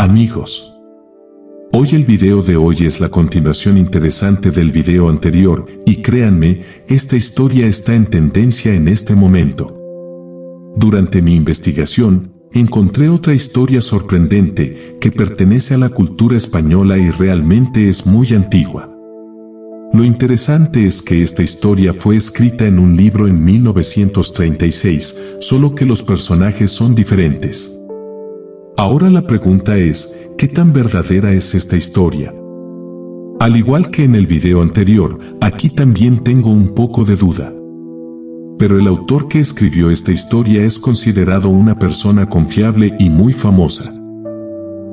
Amigos, hoy el video de hoy es la continuación interesante del video anterior y créanme, esta historia está en tendencia en este momento. Durante mi investigación, encontré otra historia sorprendente que pertenece a la cultura española y realmente es muy antigua. Lo interesante es que esta historia fue escrita en un libro en 1936, solo que los personajes son diferentes. Ahora la pregunta es, ¿qué tan verdadera es esta historia? Al igual que en el video anterior, aquí también tengo un poco de duda. Pero el autor que escribió esta historia es considerado una persona confiable y muy famosa.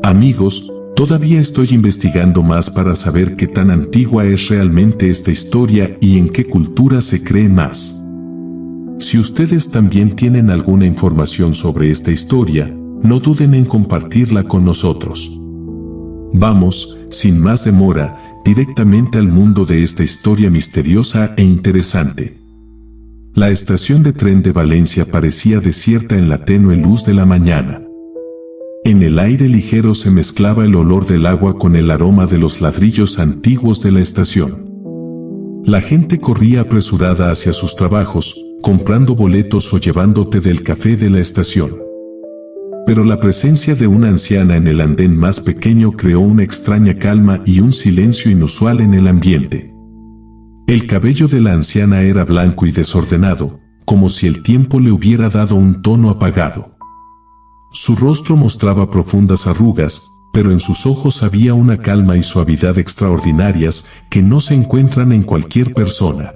Amigos, todavía estoy investigando más para saber qué tan antigua es realmente esta historia y en qué cultura se cree más. Si ustedes también tienen alguna información sobre esta historia, no duden en compartirla con nosotros. Vamos, sin más demora, directamente al mundo de esta historia misteriosa e interesante. La estación de tren de Valencia parecía desierta en la tenue luz de la mañana. En el aire ligero se mezclaba el olor del agua con el aroma de los ladrillos antiguos de la estación. La gente corría apresurada hacia sus trabajos, comprando boletos o llevando té del café de la estación. Pero la presencia de una anciana en el andén más pequeño creó una extraña calma y un silencio inusual en el ambiente. El cabello de la anciana era blanco y desordenado, como si el tiempo le hubiera dado un tono apagado. Su rostro mostraba profundas arrugas, pero en sus ojos había una calma y suavidad extraordinarias que no se encuentran en cualquier persona.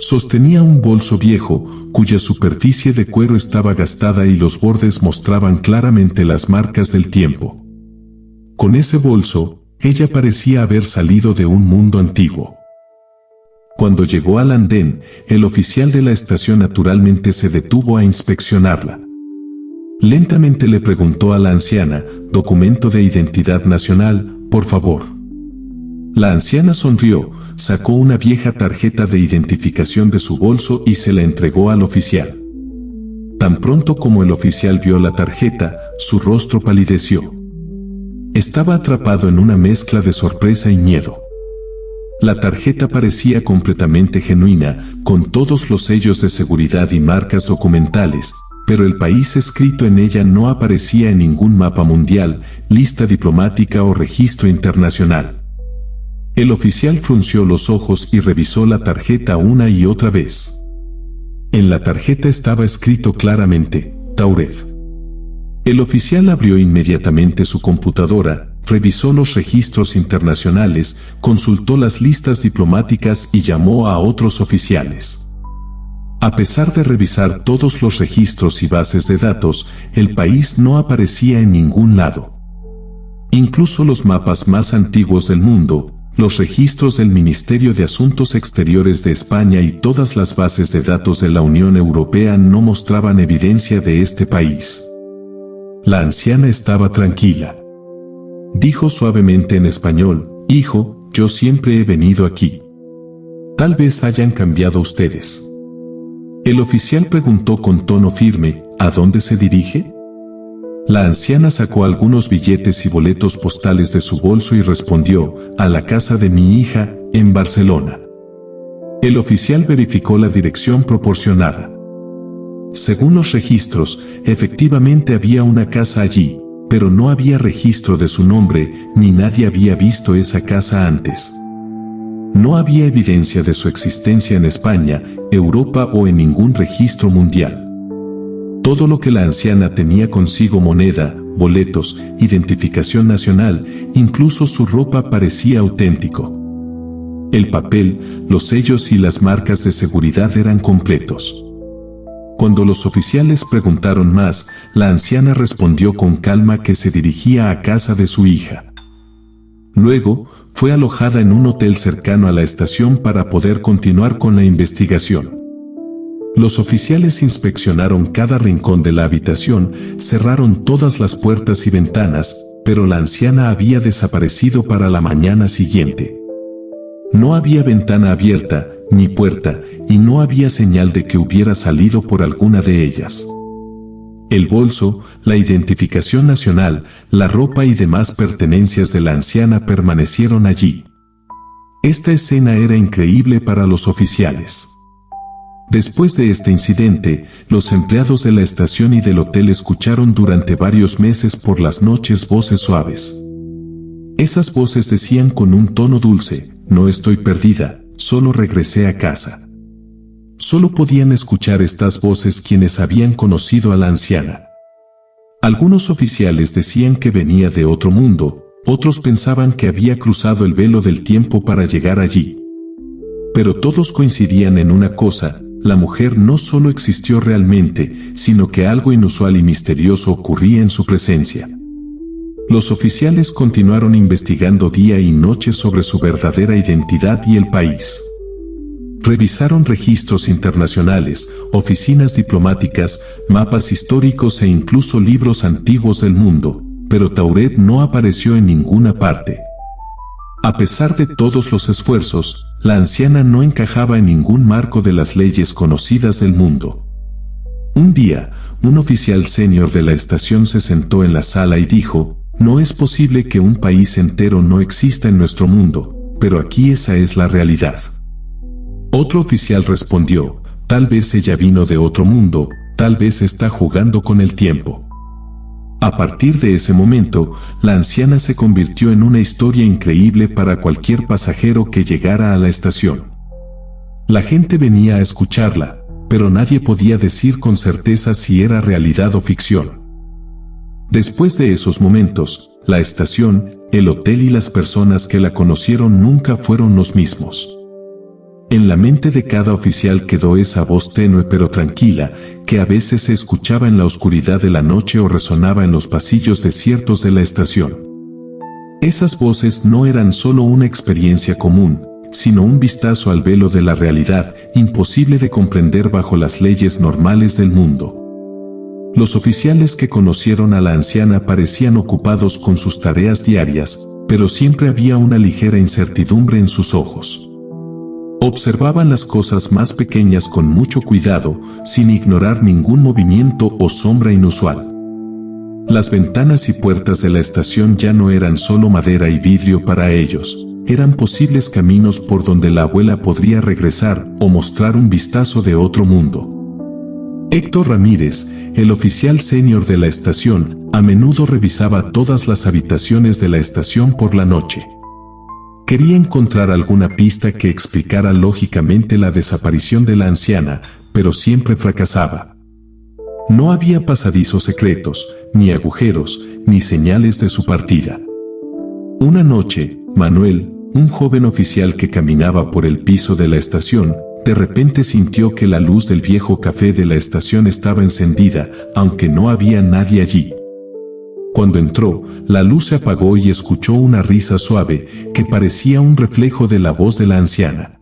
Sostenía un bolso viejo, cuya superficie de cuero estaba gastada y los bordes mostraban claramente las marcas del tiempo. Con ese bolso, ella parecía haber salido de un mundo antiguo. Cuando llegó al andén, el oficial de la estación naturalmente se detuvo a inspeccionarla. Lentamente le preguntó a la anciana, «¿Documento de identidad nacional, por favor?» La anciana sonrió, sacó una vieja tarjeta de identificación de su bolso y se la entregó al oficial. Tan pronto como el oficial vio la tarjeta, su rostro palideció. Estaba atrapado en una mezcla de sorpresa y miedo. La tarjeta parecía completamente genuina, con todos los sellos de seguridad y marcas documentales, pero el país escrito en ella no aparecía en ningún mapa mundial, lista diplomática o registro internacional. El oficial frunció los ojos y revisó la tarjeta una y otra vez. En la tarjeta estaba escrito claramente, Tauret. El oficial abrió inmediatamente su computadora, revisó los registros internacionales, consultó las listas diplomáticas y llamó a otros oficiales. A pesar de revisar todos los registros y bases de datos, el país no aparecía en ningún lado. Incluso los mapas más antiguos del mundo, los registros del Ministerio de Asuntos Exteriores de España y todas las bases de datos de la Unión Europea no mostraban evidencia de este país. La anciana estaba tranquila. Dijo suavemente en español, «Hijo, yo siempre he venido aquí. Tal vez hayan cambiado ustedes». El oficial preguntó con tono firme, «¿A dónde se dirige?» La anciana sacó algunos billetes y boletos postales de su bolso y respondió, «A la casa de mi hija, en Barcelona». El oficial verificó la dirección proporcionada. Según los registros, efectivamente había una casa allí, pero no había registro de su nombre, ni nadie había visto esa casa antes. No había evidencia de su existencia en España, Europa o en ningún registro mundial. Todo lo que la anciana tenía consigo: moneda, boletos, identificación nacional, incluso su ropa parecía auténtico. El papel, los sellos y las marcas de seguridad eran completos. Cuando los oficiales preguntaron más, la anciana respondió con calma que se dirigía a casa de su hija. Luego, fue alojada en un hotel cercano a la estación para poder continuar con la investigación. Los oficiales inspeccionaron cada rincón de la habitación, cerraron todas las puertas y ventanas, pero la anciana había desaparecido para la mañana siguiente. No había ventana abierta, ni puerta, y no había señal de que hubiera salido por alguna de ellas. El bolso, la identificación nacional, la ropa y demás pertenencias de la anciana permanecieron allí. Esta escena era increíble para los oficiales. Después de este incidente, los empleados de la estación y del hotel escucharon durante varios meses por las noches voces suaves. Esas voces decían con un tono dulce: no estoy perdida, solo regresé a casa. Solo podían escuchar estas voces quienes habían conocido a la anciana. Algunos oficiales decían que venía de otro mundo, otros pensaban que había cruzado el velo del tiempo para llegar allí. Pero todos coincidían en una cosa: la mujer no solo existió realmente, sino que algo inusual y misterioso ocurría en su presencia. Los oficiales continuaron investigando día y noche sobre su verdadera identidad y el país. Revisaron registros internacionales, oficinas diplomáticas, mapas históricos e incluso libros antiguos del mundo, pero Tauret no apareció en ninguna parte. A pesar de todos los esfuerzos, la anciana no encajaba en ningún marco de las leyes conocidas del mundo. Un día, un oficial senior de la estación se sentó en la sala y dijo: no es posible que un país entero no exista en nuestro mundo, pero aquí esa es la realidad. Otro oficial respondió: tal vez ella vino de otro mundo, tal vez está jugando con el tiempo. A partir de ese momento, la anciana se convirtió en una historia increíble para cualquier pasajero que llegara a la estación. La gente venía a escucharla, pero nadie podía decir con certeza si era realidad o ficción. Después de esos momentos, la estación, el hotel y las personas que la conocieron nunca fueron los mismos. En la mente de cada oficial quedó esa voz tenue pero tranquila, que a veces se escuchaba en la oscuridad de la noche o resonaba en los pasillos desiertos de la estación. Esas voces no eran solo una experiencia común, sino un vistazo al velo de la realidad, imposible de comprender bajo las leyes normales del mundo. Los oficiales que conocieron a la anciana parecían ocupados con sus tareas diarias, pero siempre había una ligera incertidumbre en sus ojos. Observaban las cosas más pequeñas con mucho cuidado, sin ignorar ningún movimiento o sombra inusual. Las ventanas y puertas de la estación ya no eran solo madera y vidrio para ellos, eran posibles caminos por donde la abuela podría regresar o mostrar un vistazo de otro mundo. Héctor Ramírez, el oficial senior de la estación, a menudo revisaba todas las habitaciones de la estación por la noche. Quería encontrar alguna pista que explicara lógicamente la desaparición de la anciana, pero siempre fracasaba. No había pasadizos secretos, ni agujeros, ni señales de su partida. Una noche, Manuel, un joven oficial que caminaba por el piso de la estación, de repente sintió que la luz del viejo café de la estación estaba encendida, aunque no había nadie allí. Cuando entró, la luz se apagó y escuchó una risa suave, que parecía un reflejo de la voz de la anciana.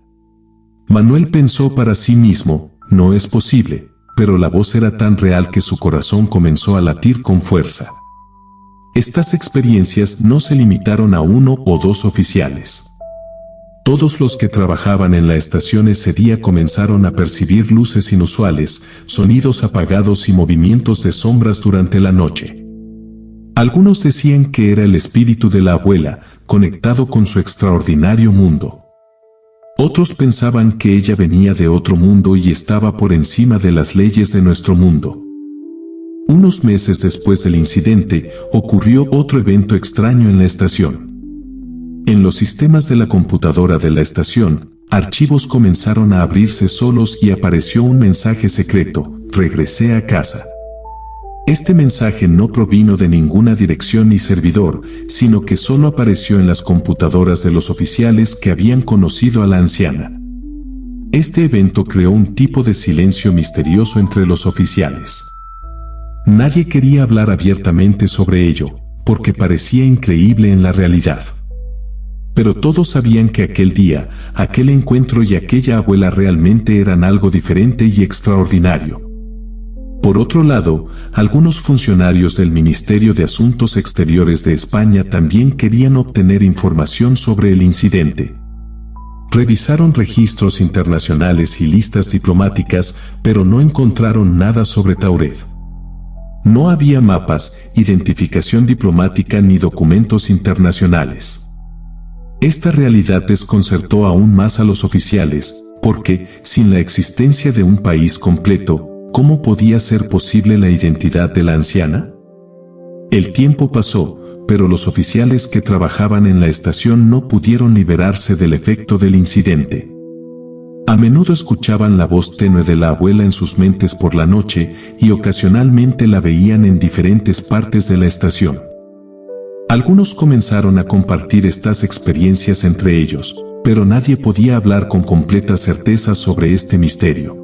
Manuel pensó para sí mismo: no es posible, pero la voz era tan real que su corazón comenzó a latir con fuerza. Estas experiencias no se limitaron a uno o dos oficiales. Todos los que trabajaban en la estación ese día comenzaron a percibir luces inusuales, sonidos apagados y movimientos de sombras durante la noche. Algunos decían que era el espíritu de la abuela, conectado con su extraordinario mundo. Otros pensaban que ella venía de otro mundo y estaba por encima de las leyes de nuestro mundo. Unos meses después del incidente, ocurrió otro evento extraño en la estación. En los sistemas de la computadora de la estación, archivos comenzaron a abrirse solos y apareció un mensaje secreto: regresé a casa. Este mensaje no provino de ninguna dirección ni servidor, sino que solo apareció en las computadoras de los oficiales que habían conocido a la anciana. Este evento creó un tipo de silencio misterioso entre los oficiales. Nadie quería hablar abiertamente sobre ello, porque parecía increíble en la realidad. Pero todos sabían que aquel día, aquel encuentro y aquella abuela realmente eran algo diferente y extraordinario. Por otro lado, algunos funcionarios del Ministerio de Asuntos Exteriores de España también querían obtener información sobre el incidente. Revisaron registros internacionales y listas diplomáticas, pero no encontraron nada sobre Tauret. No había mapas, identificación diplomática ni documentos internacionales. Esta realidad desconcertó aún más a los oficiales, porque, sin la existencia de un país completo, ¿cómo podía ser posible la identidad de la anciana? El tiempo pasó, pero los oficiales que trabajaban en la estación no pudieron liberarse del efecto del incidente. A menudo escuchaban la voz tenue de la abuela en sus mentes por la noche y ocasionalmente la veían en diferentes partes de la estación. Algunos comenzaron a compartir estas experiencias entre ellos, pero nadie podía hablar con completa certeza sobre este misterio.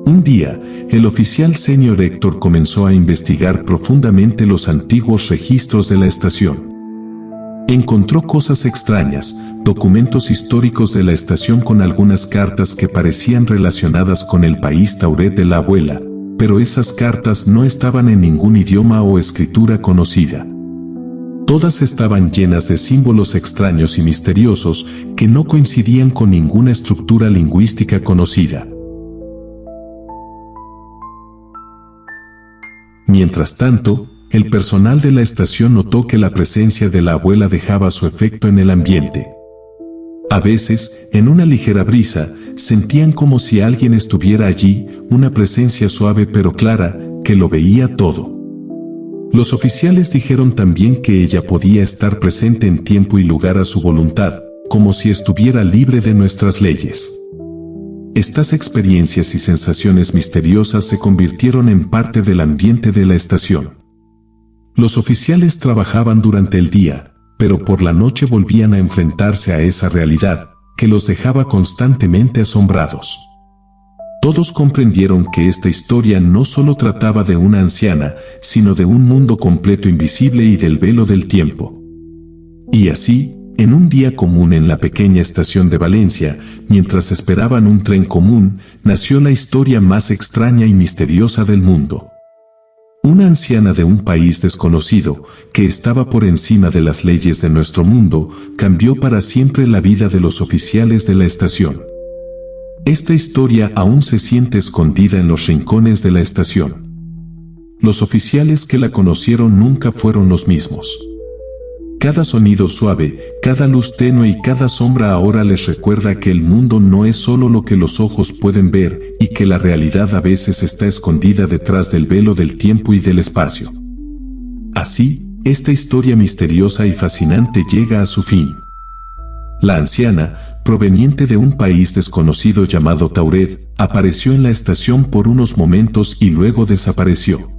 Un día, el oficial senior Héctor comenzó a investigar profundamente los antiguos registros de la estación. Encontró cosas extrañas, documentos históricos de la estación con algunas cartas que parecían relacionadas con el país Tauret de la abuela, pero esas cartas no estaban en ningún idioma o escritura conocida. Todas estaban llenas de símbolos extraños y misteriosos que no coincidían con ninguna estructura lingüística conocida. Mientras tanto, el personal de la estación notó que la presencia de la abuela dejaba su efecto en el ambiente. A veces, en una ligera brisa, sentían como si alguien estuviera allí, una presencia suave pero clara, que lo veía todo. Los oficiales dijeron también que ella podía estar presente en tiempo y lugar a su voluntad, como si estuviera libre de nuestras leyes. Estas experiencias y sensaciones misteriosas se convirtieron en parte del ambiente de la estación. Los oficiales trabajaban durante el día, pero por la noche volvían a enfrentarse a esa realidad, que los dejaba constantemente asombrados. Todos comprendieron que esta historia no solo trataba de una anciana, sino de un mundo completo invisible y del velo del tiempo. Y así, en un día común en la pequeña estación de Valencia, mientras esperaban un tren común, nació la historia más extraña y misteriosa del mundo. Una anciana de un país desconocido, que estaba por encima de las leyes de nuestro mundo, cambió para siempre la vida de los oficiales de la estación. Esta historia aún se siente escondida en los rincones de la estación. Los oficiales que la conocieron nunca fueron los mismos. Cada sonido suave, cada luz tenue y cada sombra ahora les recuerda que el mundo no es solo lo que los ojos pueden ver y que la realidad a veces está escondida detrás del velo del tiempo y del espacio. Así, esta historia misteriosa y fascinante llega a su fin. La anciana, proveniente de un país desconocido llamado Tauret, apareció en la estación por unos momentos y luego desapareció.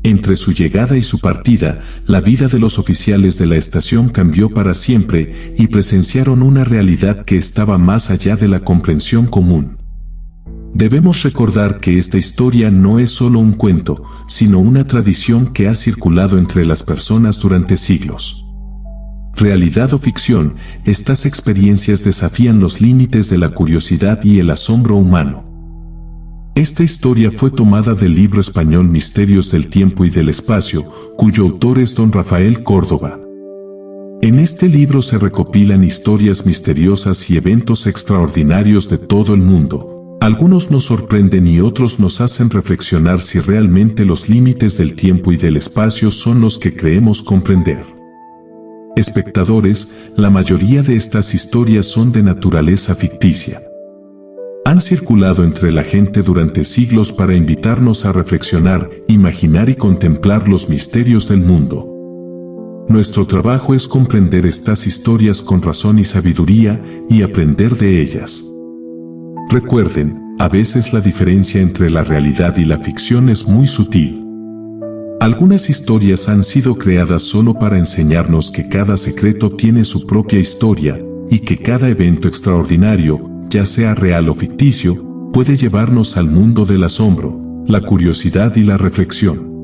Entre su llegada y su partida, la vida de los oficiales de la estación cambió para siempre y presenciaron una realidad que estaba más allá de la comprensión común. Debemos recordar que esta historia no es solo un cuento, sino una tradición que ha circulado entre las personas durante siglos. Realidad o ficción, estas experiencias desafían los límites de la curiosidad y el asombro humano. Esta historia fue tomada del libro español Misterios del Tiempo y del Espacio, cuyo autor es don Rafael Córdoba. En este libro se recopilan historias misteriosas y eventos extraordinarios de todo el mundo. Algunos nos sorprenden y otros nos hacen reflexionar si realmente los límites del tiempo y del espacio son los que creemos comprender. Espectadores, la mayoría de estas historias son de naturaleza ficticia. Han circulado entre la gente durante siglos para invitarnos a reflexionar, imaginar y contemplar los misterios del mundo. Nuestro trabajo es comprender estas historias con razón y sabiduría y aprender de ellas. Recuerden, a veces la diferencia entre la realidad y la ficción es muy sutil. Algunas historias han sido creadas solo para enseñarnos que cada secreto tiene su propia historia y que cada evento extraordinario, ya sea real o ficticio, puede llevarnos al mundo del asombro, la curiosidad y la reflexión.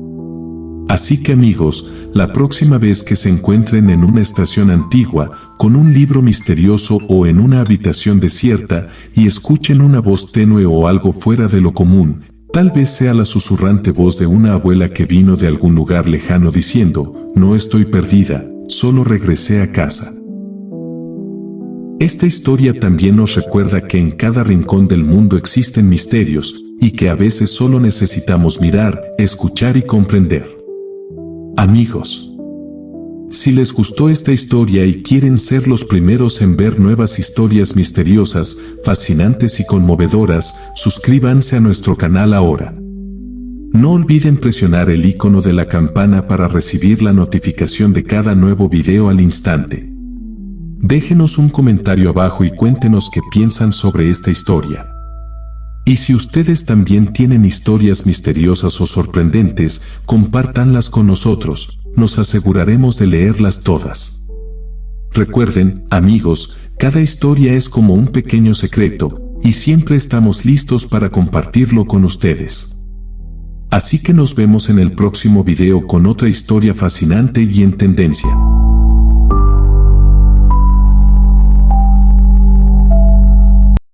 Así que amigos, la próxima vez que se encuentren en una estación antigua, con un libro misterioso o en una habitación desierta, y escuchen una voz tenue o algo fuera de lo común, tal vez sea la susurrante voz de una abuela que vino de algún lugar lejano diciendo, no estoy perdida, solo regresé a casa. Esta historia también nos recuerda que en cada rincón del mundo existen misterios, y que a veces solo necesitamos mirar, escuchar y comprender. Amigos, si les gustó esta historia y quieren ser los primeros en ver nuevas historias misteriosas, fascinantes y conmovedoras, suscríbanse a nuestro canal ahora. No olviden presionar el icono de la campana para recibir la notificación de cada nuevo video al instante. Déjenos un comentario abajo y cuéntenos qué piensan sobre esta historia. Y si ustedes también tienen historias misteriosas o sorprendentes, compártanlas con nosotros, nos aseguraremos de leerlas todas. Recuerden, amigos, cada historia es como un pequeño secreto, y siempre estamos listos para compartirlo con ustedes. Así que nos vemos en el próximo video con otra historia fascinante y en tendencia.